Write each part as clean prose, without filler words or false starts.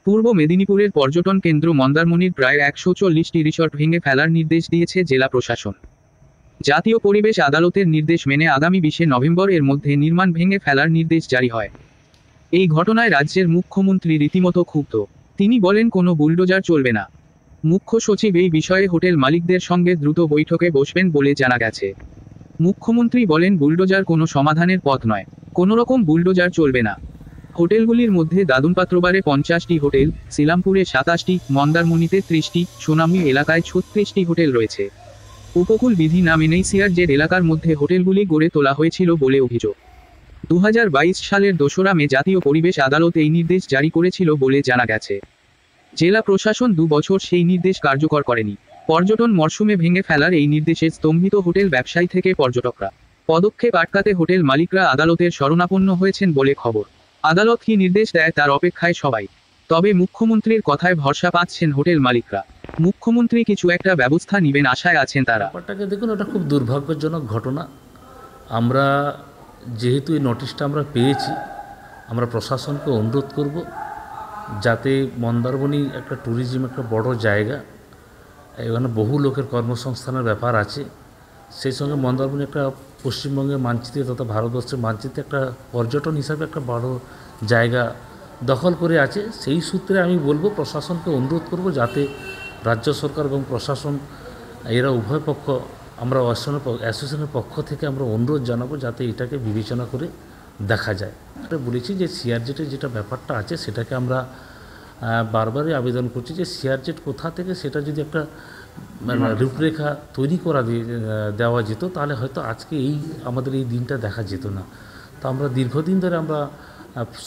পূর্ব মেদিনীপুরের পর্যটন কেন্দ্র মন্দারমণির প্রায় ১৪০টি রিসর্ট ভেঙে ফেলার নির্দেশ দিয়েছে জেলা প্রশাসন। জাতীয় পরিবেশ আদালতের নির্দেশ মেনে আগামী ২০শে নভেম্বর এর মধ্যে নির্মাণ ভেঙে ফেলার নির্দেশ জারি হয়। এই ঘটনায় রাজ্যের মুখ্যমন্ত্রী রীতিমতো ক্ষুব্ধ। তিনি বলেন, কোনো বুলডোজার চলবে না। মুখ্য সচিব এই বিষয়ে হোটেল মালিকদের সঙ্গে দ্রুত বৈঠকে বসবেন বলে জানা গেছে। মুখ্যমন্ত্রী বলেন, বুলডোজার কোনো সমাধানের পথ নয়। কোনোরকম বুলডোজার চলবে না। হোটেলগুলির মধ্যে দাদুনপাত্রবারে ৫০টি হোটেল, শিলামপুরে ২৭টি, মন্দারমণিতে ৩০টি, সোনামী এলাকায় ৩৬টি হোটেল রয়েছে। উপকূল বিধি না মেনেই সিআরজেড এলাকার মধ্যে হোটেলগুলি গড়ে তোলা হয়েছিল বলে অভিযোগ। ২০২২ সালের ২রা মে জাতীয় পরিবেশ আদালত এই নির্দেশ জারি করেছিল বলে জানা গেছে। জেলা প্রশাসন ২ বছর সেই নির্দেশ কার্যকর করেনি। পর্যটন মরশুমে ভেঙে ফেলার এই নির্দেশে স্তম্ভিত হোটেল ব্যবসায়ী থেকে পর্যটকরা। পদক্ষেপ আটকাতে হোটেল মালিকরা আদালতের শরণাপন্ন হয়েছেন বলে খবর। আদালত কী নির্দেশ দেয় তার অপেক্ষায় সবাই। তবে মুখ্যমন্ত্রীর কথায় ভরসা পাচ্ছেন হোটেল মালিকরা। মুখ্যমন্ত্রী কিছু একটা ব্যবস্থা নেবেন আশায় আছেন তারা। ব্যাপারটাকে দেখুন, ওটা খুব দুর্ভাগ্যজনক ঘটনা। আমরা যেহেতু এই নোটিশটা আমরা পেয়েছি, আমরা প্রশাসনকে অনুরোধ করব যাতে মন্দারমণি একটা ট্যুরিজম একটা বড় জায়গা, এখানে বহু লোকের কর্মসংস্থানের ব্যাপার আছে। সেই সঙ্গে মন্দারমণি একটা পশ্চিমবঙ্গের মানচিত্রে তথা ভারতবর্ষের মানচিত্রে একটা পর্যটন হিসাবে একটা বড় জায়গা দখল করে আছে। সেই সূত্রে আমি বলবো, প্রশাসনকে অনুরোধ করব যাতে রাজ্য সরকার এবং প্রশাসন এরা উভয় পক্ষ, আমরা অ্যাসোসিয়েশনের পক্ষ থেকে আমরা অনুরোধ জানাবো যাতে এটাকে বিবেচনা করে দেখা যায়। বলেছি যে সিআরজেটের যেটা ব্যাপারটা আছে সেটাকে আমরা বারবারই আবেদন করছি যে সিআরজেট কোথা থেকে সেটা যদি একটা রূপরেখা তৈরি করা দেওয়া যেত, তাহলে হয়তো আজকে আমাদের এই দিনটা দেখা যেত না। তো আমরা দীর্ঘদিন ধরে আমরা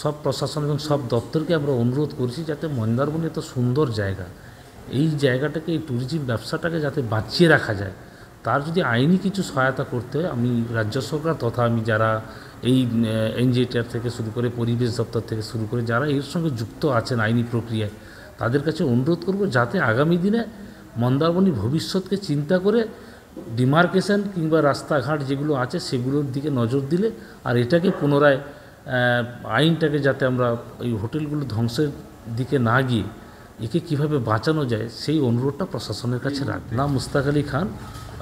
সব প্রশাসন এবং সব দপ্তরকে আমরা অনুরোধ করছি যাতে মন্দারমণি এত সুন্দর জায়গা, এই জায়গাটাকে, এই ট্যুরিজম ব্যবসাটাকে যাতে বাঁচিয়ে রাখা যায়, তার যদি আইনি কিছু সহায়তা করতে হয়, আমি রাজ্য সরকার তথা আমি যারা এই এনজিটিআর থেকে শুরু করে পরিবেশ দপ্তর থেকে শুরু করে যারা এর সঙ্গে যুক্ত আছেন আইনি প্রক্রিয়ায়, তাদের কাছে অনুরোধ করব যাতে আগামী দিনে মন্দারমণির ভবিষ্যৎকে চিন্তা করে ডিমার্কেশন কিংবা রাস্তাঘাট যেগুলো আছে সেগুলোর দিকে নজর দিলে, আর এটাকে পুনরায় আইনটাকে যাতে আমরা এই হোটেলগুলো ধ্বংসের দিকে না গিয়ে একে কীভাবে বাঁচানো যায় সেই অনুরোধটা প্রশাসনের কাছে রাখবে। নাম মুস্তাক আলী খান,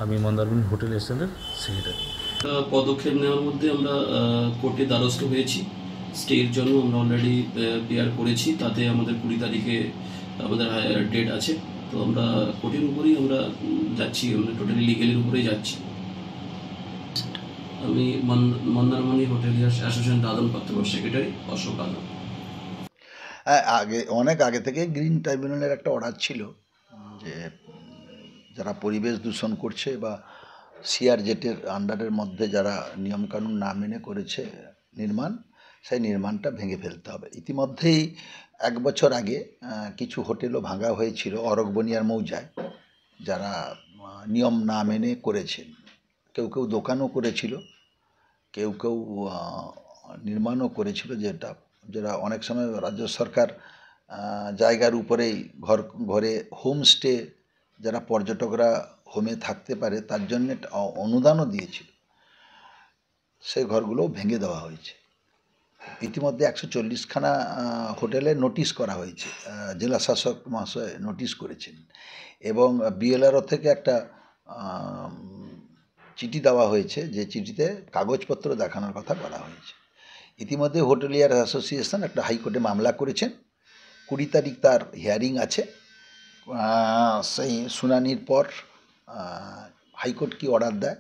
আমি মন্দারমণি হোটেল এসেনের সেক্রেটারি। পদক্ষেপ নেওয়ার মধ্যে আমরা কোর্টে দ্বারস্থ হয়েছি। স্টের জন্য আমরা অলরেডি পেয়ার করেছি, তাতে আমাদের ২০ তারিখে আমাদের ডেট আছে। তো আমরা কোর্টের উপরেই আমরা যাচ্ছি, আমরা টোটালি লিগেলের উপরেই যাচ্ছি। আমি Mandarmani hotel association Dadanpatrabar secretary Ashok Alam. অনেক আগে থেকে গ্রিন ট্রাইব্যুনালের একটা অর্ডার ছিল যে যারা পরিবেশ দূষণ করছে বা সিআরজেটের আন্ডারের মধ্যে যারা নিয়মকানুন না মেনে করেছে নির্মাণ, সেই নির্মাণটা ভেঙে ফেলতে হবে। ইতিমধ্যেই ১ বছর আগে কিছু হোটেলও ভাঙা হয়েছিল অরকবনিয়ার মৌজায়, যারা নিয়ম না মেনে করেছেন। কেউ কেউ দোকানও করেছিল, কেউ কেউ নির্মাণও করেছিল, যেটা অনেক সময় রাজ্য সরকার জায়গার উপরেই ঘরে হোমস্টে, যারা পর্যটকরা হোমে থাকতে পারে তার জন্য অনুদানও দিয়েছিল, সেই ঘরগুলোও ভেঙে দেওয়া হয়েছে। ইতিমধ্যে ১৪০খানা হোটেলে নোটিশ করা হয়েছে, জেলা শাসক মহাশয় নোটিশ করেছেন, এবং বিএলআরও থেকে একটা চিঠি দেওয়া হয়েছে, যে চিঠিতে কাগজপত্র দেখানোর কথা বলা হয়েছে। ইতিমধ্যে হোটেলিয়ার অ্যাসোসিয়েশন একটা হাইকোর্টে মামলা করেছেন। ২০ তারিখ তার হিয়ারিং আছে। সেই শুনানির পর হাইকোর্ট কি অর্ডার দেয়